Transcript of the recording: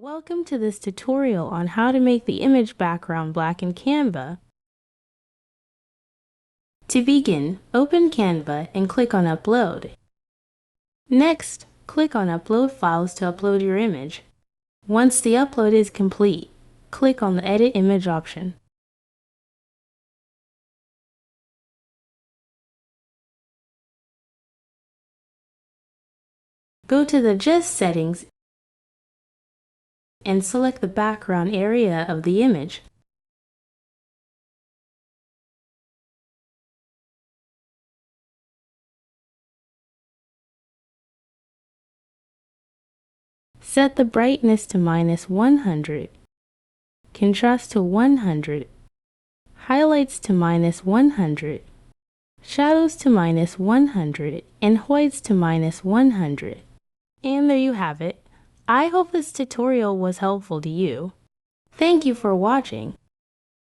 Welcome to this tutorial on how to make the image background black in Canva. To begin, open Canva and click on Upload. Next, click on Upload Files to upload your image. Once the upload is complete, click on the Edit Image option. Go to the Adjust settings and select the background area of the image. Set the brightness to -100, contrast to 100, highlights to -100, shadows to -100, and whites to -100. And there you have it. I hope this tutorial was helpful to you. Thank you for watching.